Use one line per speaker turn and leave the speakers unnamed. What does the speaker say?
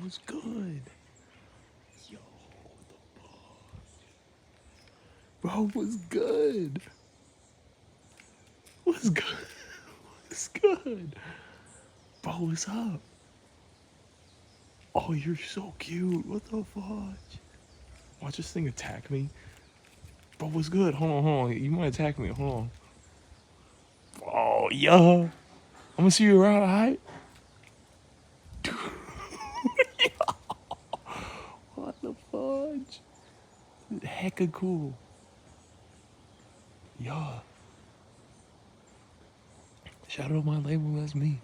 What's good? Yo, bro, what's good? What's good? What's good? Bro, what's up? Oh, you're so cute. What the fudge? Watch this thing attack me. Bro, what's good? Hold on. You might attack me. Hold on. Oh, yeah. I'm gonna see you around, alright? What the fudge? Hecka cool. Yeah. Shout out my label, that's me.